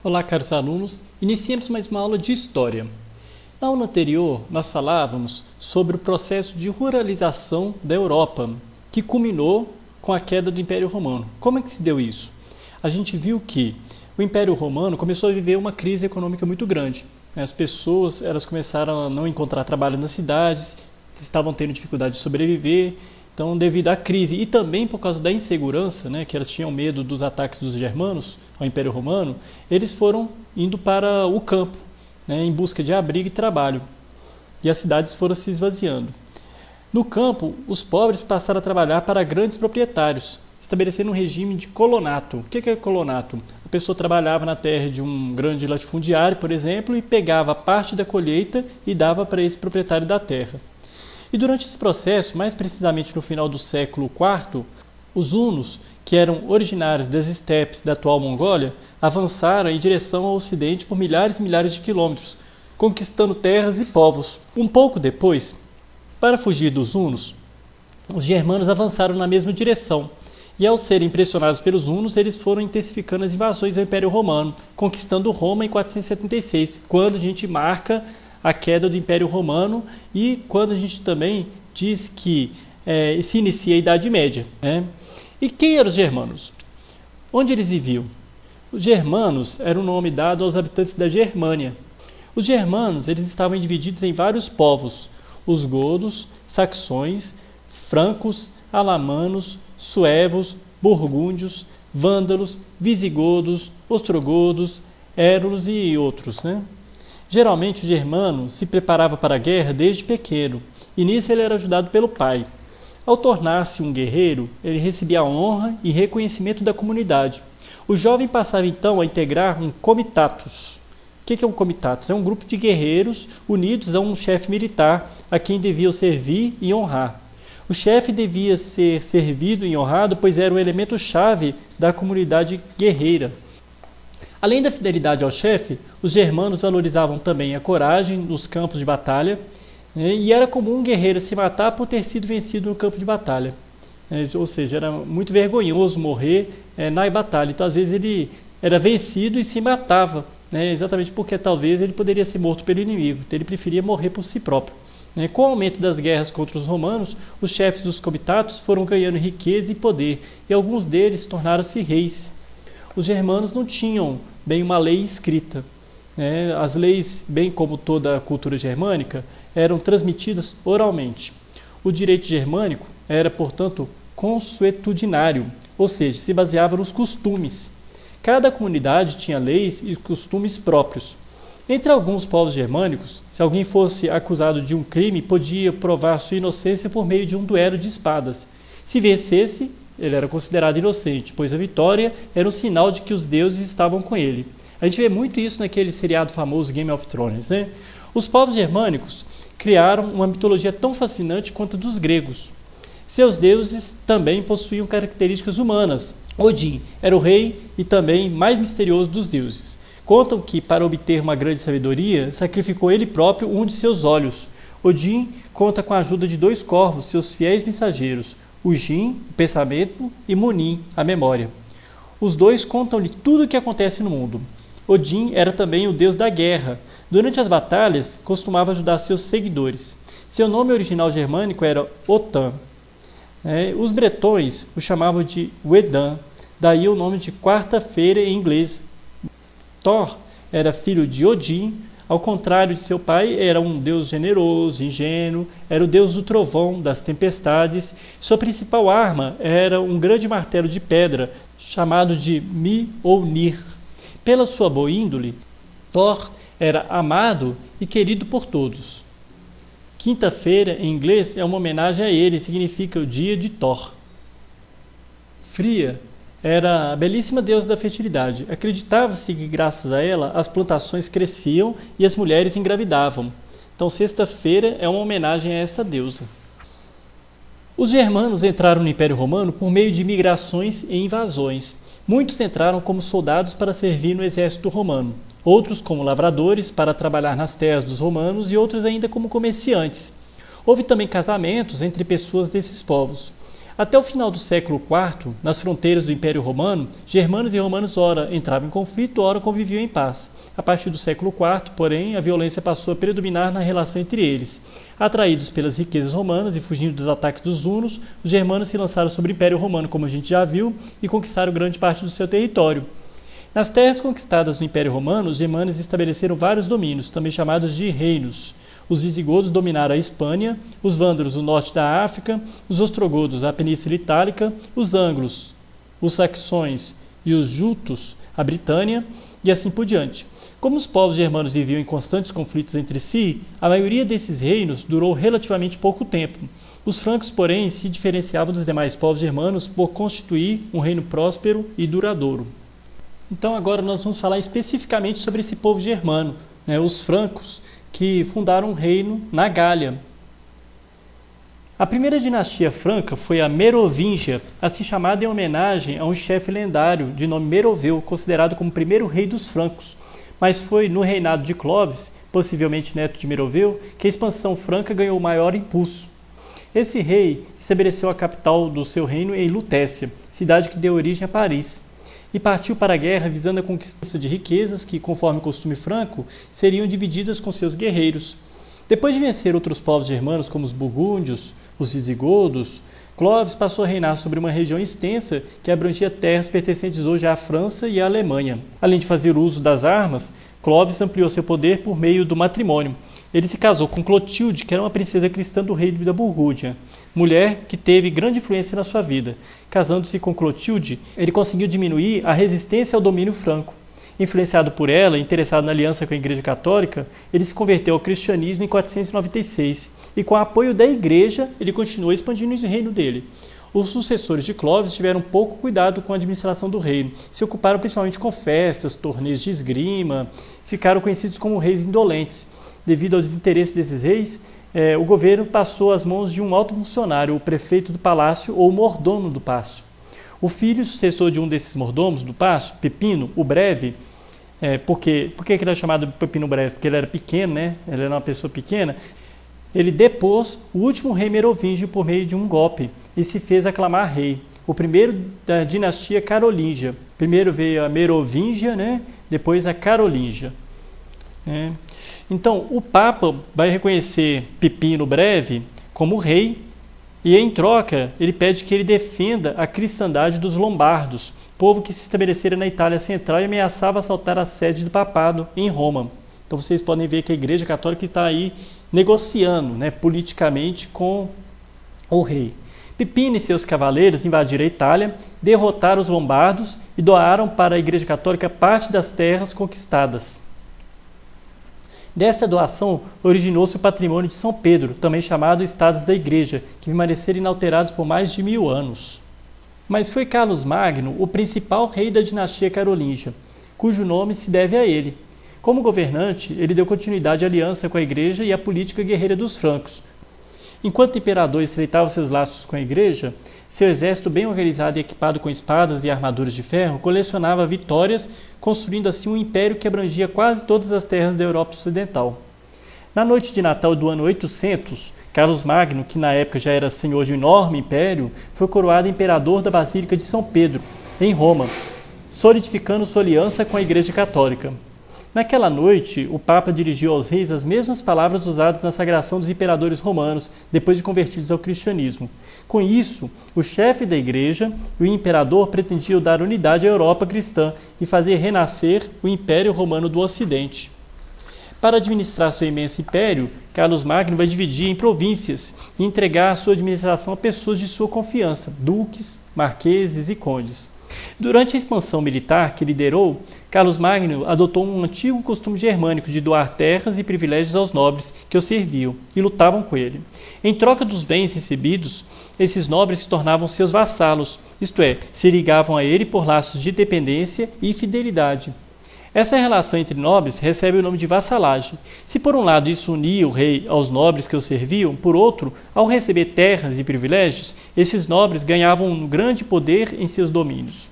Olá, caros alunos. Iniciemos mais uma aula de História. Na aula anterior, nós falávamos sobre o processo de ruralização da Europa, que culminou com a queda do Império Romano. Como é que se deu isso? A gente viu que o Império Romano começou a viver uma crise econômica muito grande. As pessoas começaram a não encontrar trabalho nas cidades, estavam tendo dificuldade de sobreviver. Então, devido à crise e também por causa da insegurança, que elas tinham medo dos ataques dos germanos ao Império Romano, eles foram indo para o campo, em busca de abrigo e trabalho. E as cidades foram se esvaziando. No campo, os pobres passaram a trabalhar para grandes proprietários, estabelecendo um regime de colonato. O que é colonato? A pessoa trabalhava na terra de um grande latifundiário, por exemplo, e pegava parte da colheita e dava para esse proprietário da terra. E durante esse processo, mais precisamente no final do século IV, os hunos, que eram originários das estepes da atual Mongólia, avançaram em direção ao ocidente por milhares e milhares de quilômetros, conquistando terras e povos. Um pouco depois, para fugir dos hunos, os germanos avançaram na mesma direção. E ao serem pressionados pelos hunos, eles foram intensificando as invasões ao Império Romano, conquistando Roma em 476, quando a gente marca a queda do Império Romano e quando a gente também diz que se inicia a Idade Média. E quem eram os germanos? Onde eles viviam? Os germanos era o nome dado aos habitantes da Germânia. Os germanos eles estavam divididos em vários povos: os godos, saxões, francos, alamanos, suevos, burgúndios, vândalos, visigodos, ostrogodos, érulos e outros. Geralmente o germano se preparava para a guerra desde pequeno, e nisso ele era ajudado pelo pai. Ao tornar-se um guerreiro, ele recebia a honra e reconhecimento da comunidade. O jovem passava então a integrar um comitatus. O que é um comitatus? É um grupo de guerreiros unidos a um chefe militar a quem deviam servir e honrar. O chefe devia ser servido e honrado, pois era o elemento-chave da comunidade guerreira. Além da fidelidade ao chefe, os germanos valorizavam também a coragem nos campos de batalha, e era comum um guerreiro se matar por ter sido vencido no campo de batalha. Ou seja, era muito vergonhoso morrer na batalha. Então, às vezes, ele era vencido e se matava, exatamente porque talvez ele poderia ser morto pelo inimigo. Então, ele preferia morrer por si próprio. Com o aumento das guerras contra os romanos, os chefes dos comitatos foram ganhando riqueza e poder, e alguns deles tornaram-se reis. Os germanos não tinham bem uma lei escrita. As leis, bem como toda a cultura germânica, eram transmitidas oralmente. O direito germânico era, portanto, consuetudinário, ou seja, se baseava nos costumes. Cada comunidade tinha leis e costumes próprios. Entre alguns povos germânicos, se alguém fosse acusado de um crime, podia provar sua inocência por meio de um duelo de espadas. Se vencesse, ele era considerado inocente, pois a vitória era um sinal de que os deuses estavam com ele. A gente vê muito isso naquele seriado famoso Game of Thrones. Os povos germânicos criaram uma mitologia tão fascinante quanto a dos gregos. Seus deuses também possuíam características humanas. Odin era o rei e também mais misterioso dos deuses. Contam que, para obter uma grande sabedoria, sacrificou ele próprio um de seus olhos. Odin conta com a ajuda de 2 corvos, seus fiéis mensageiros, Ujin, o pensamento, e Munin, a memória. Os 2 contam-lhe tudo o que acontece no mundo. Odin era também o deus da guerra. Durante as batalhas, costumava ajudar seus seguidores. Seu nome original germânico era Otan. Os bretões o chamavam de Wedan, daí o nome de quarta-feira em inglês. Thor era filho de Odin, ao contrário de seu pai, era um deus generoso, ingênuo, era o deus do trovão, das tempestades. Sua principal arma era um grande martelo de pedra, chamado de Mjolnir. Pela sua boa índole, Thor era amado e querido por todos. Quinta-feira, em inglês, é uma homenagem a ele, significa o dia de Thor. Fria era a belíssima deusa da fertilidade. Acreditava-se que, graças a ela, as plantações cresciam e as mulheres engravidavam. Então, sexta-feira é uma homenagem a essa deusa. Os germanos entraram no Império Romano por meio de migrações e invasões. Muitos entraram como soldados para servir no exército romano, outros como lavradores para trabalhar nas terras dos romanos e outros ainda como comerciantes. Houve também casamentos entre pessoas desses povos. Até o final do século IV, nas fronteiras do Império Romano, germanos e romanos ora entravam em conflito, ora conviviam em paz. A partir do século IV, porém, a violência passou a predominar na relação entre eles. Atraídos pelas riquezas romanas e fugindo dos ataques dos hunos, os germanos se lançaram sobre o Império Romano, como a gente já viu, e conquistaram grande parte do seu território. Nas terras conquistadas no Império Romano, os germanos estabeleceram vários domínios, também chamados de reinos. Os visigodos dominaram a Espanha, os vândalos o norte da África, os ostrogodos a Península Itálica, os ângulos, os saxões e os jutos a Britânia, e assim por diante. Como os povos germanos viviam em constantes conflitos entre si, a maioria desses reinos durou relativamente pouco tempo. Os francos, porém, se diferenciavam dos demais povos germanos por constituir um reino próspero e duradouro. Então agora nós vamos falar especificamente sobre esse povo germano, os francos, que fundaram um reino na Gália. A primeira dinastia franca foi a Merovingia, assim chamada em homenagem a um chefe lendário de nome Meroveu, considerado como o primeiro rei dos francos. Mas foi no reinado de Clovis, possivelmente neto de Meroveu, que a expansão franca ganhou maior impulso. Esse rei estabeleceu a capital do seu reino em Lutécia, cidade que deu origem a Paris, e partiu para a guerra visando a conquista de riquezas que, conforme o costume franco, seriam divididas com seus guerreiros. Depois de vencer outros povos germanos como os burgúndios, os visigodos, Clovis passou a reinar sobre uma região extensa que abrangia terras pertencentes hoje à França e à Alemanha. Além de fazer uso das armas, Clovis ampliou seu poder por meio do matrimônio. Ele se casou com Clotilde, que era uma princesa cristã do rei da Burgúndia, mulher que teve grande influência na sua vida. Casando-se com Clotilde, ele conseguiu diminuir a resistência ao domínio franco. Influenciado por ela e interessado na aliança com a Igreja Católica, ele se converteu ao cristianismo em 496 e, com o apoio da Igreja, ele continuou expandindo o reino dele. Os sucessores de Clovis tiveram pouco cuidado com a administração do reino, se ocuparam principalmente com festas, torneios de esgrima, ficaram conhecidos como reis indolentes. Devido ao desinteresse desses reis, o governo passou às mãos de um alto funcionário, o prefeito do palácio ou o mordomo do palácio. O filho e sucessor de um desses mordomos do palácio, Pipino, o Breve, por que ele era chamado de Pipino Breve? Porque ele era pequeno, ele era uma pessoa pequena. Ele depôs o último rei merovingio por meio de um golpe e se fez aclamar rei. O primeiro da dinastia carolíngia. Primeiro veio a Merovingia, depois a Carolíngia. Então, o Papa vai reconhecer Pipino Breve como rei e, em troca, ele pede que ele defenda a cristandade dos lombardos, povo que se estabelecera na Itália Central e ameaçava assaltar a sede do papado em Roma. Então, vocês podem ver que a Igreja Católica está aí negociando politicamente com o rei. Pipino e seus cavaleiros invadiram a Itália, derrotaram os lombardos e doaram para a Igreja Católica parte das terras conquistadas. Desta doação originou-se o patrimônio de São Pedro, também chamado Estados da Igreja, que permaneceram inalterados por mais de 1000 anos. Mas foi Carlos Magno o principal rei da dinastia carolíngia, cujo nome se deve a ele. Como governante, ele deu continuidade à aliança com a Igreja e à política guerreira dos francos. Enquanto o imperador estreitava seus laços com a Igreja, seu exército bem organizado e equipado com espadas e armaduras de ferro colecionava vitórias, construindo assim um império que abrangia quase todas as terras da Europa Ocidental. Na noite de Natal do ano 800, Carlos Magno, que na época já era senhor de um enorme império, foi coroado imperador da Basílica de São Pedro, em Roma, solidificando sua aliança com a Igreja Católica. Naquela noite, o Papa dirigiu aos reis as mesmas palavras usadas na sagração dos imperadores romanos, depois de convertidos ao cristianismo. Com isso, o chefe da Igreja e o imperador pretendiam dar unidade à Europa cristã e fazer renascer o Império Romano do Ocidente. Para administrar seu imenso império, Carlos Magno vai dividir em províncias e entregar a sua administração a pessoas de sua confiança, duques, marqueses e condes. Durante a expansão militar que liderou, Carlos Magno adotou um antigo costume germânico de doar terras e privilégios aos nobres que o serviam e lutavam com ele. Em troca dos bens recebidos, esses nobres se tornavam seus vassalos, isto é, se ligavam a ele por laços de dependência e fidelidade. Essa relação entre nobres recebe o nome de vassalagem. Se por um lado isso unia o rei aos nobres que o serviam, por outro, ao receber terras e privilégios, esses nobres ganhavam um grande poder em seus domínios.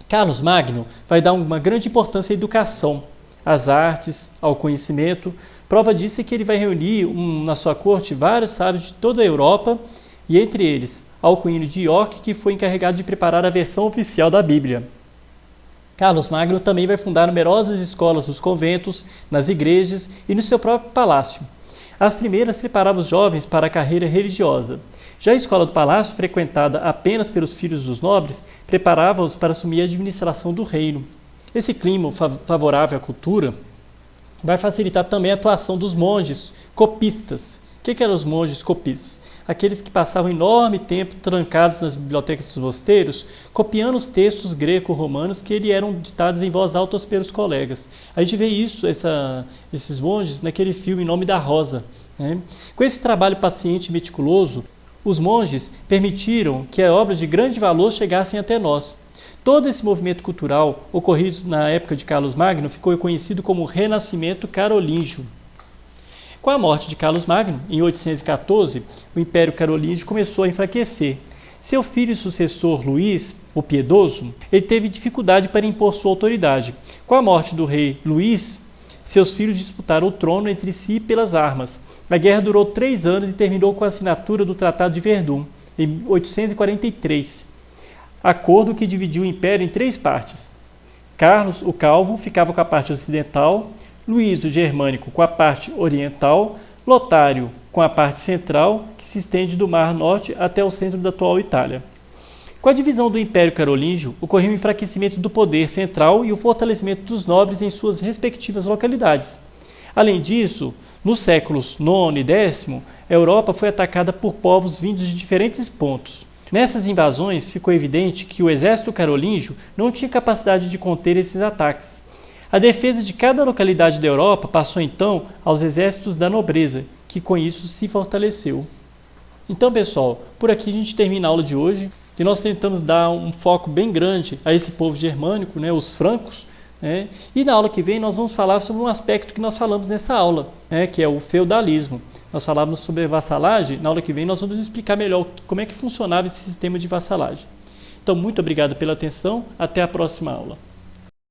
Carlos Magno vai dar uma grande importância à educação, às artes, ao conhecimento. Prova disso é que ele vai reunir na sua corte vários sábios de toda a Europa, e entre eles Alcuino de York, que foi encarregado de preparar a versão oficial da Bíblia. Carlos Magno também vai fundar numerosas escolas nos conventos, nas igrejas e no seu próprio palácio. As primeiras preparavam os jovens para a carreira religiosa. Já a escola do palácio, frequentada apenas pelos filhos dos nobres, preparava-os para assumir a administração do reino. Esse clima favorável à cultura vai facilitar também a atuação dos monges copistas. O que eram os monges copistas? Aqueles que passavam enorme tempo trancados nas bibliotecas dos mosteiros, copiando os textos greco-romanos que eram ditados em voz alta pelos colegas. A gente vê esses monges naquele filme Em Nome da Rosa. Né? Com esse trabalho paciente e meticuloso, os monges permitiram que obras de grande valor chegassem até nós. Todo esse movimento cultural ocorrido na época de Carlos Magno ficou conhecido como Renascimento Carolíngio. Com a morte de Carlos Magno, em 814, o Império Carolíngio começou a enfraquecer. Seu filho e sucessor Luís, o Piedoso, ele teve dificuldade para impor sua autoridade. Com a morte do rei Luís, seus filhos disputaram o trono entre si pelas armas. A guerra durou 3 anos e terminou com a assinatura do Tratado de Verdun, em 843. Acordo que dividiu o império em 3 partes. Carlos, o Calvo, ficava com a parte ocidental, Luís, o Germânico, com a parte oriental, Lotário, com a parte central, que se estende do Mar Norte até o centro da atual Itália. Com a divisão do Império Carolíngio, ocorreu o enfraquecimento do poder central e o fortalecimento dos nobres em suas respectivas localidades. Além disso, nos séculos IX e X, a Europa foi atacada por povos vindos de diferentes pontos. Nessas invasões, ficou evidente que o exército carolíngio não tinha capacidade de conter esses ataques. A defesa de cada localidade da Europa passou então aos exércitos da nobreza, que com isso se fortaleceu. Então, pessoal, por aqui a gente termina a aula de hoje, e nós tentamos dar um foco bem grande a esse povo germânico, né, os francos, né, e na aula que vem nós vamos falar sobre um aspecto que nós falamos nessa aula, né, que é o feudalismo. Nós falávamos sobre vassalagem, na aula que vem nós vamos explicar melhor como é que funcionava esse sistema de vassalagem. Então, muito obrigado pela atenção, até a próxima aula.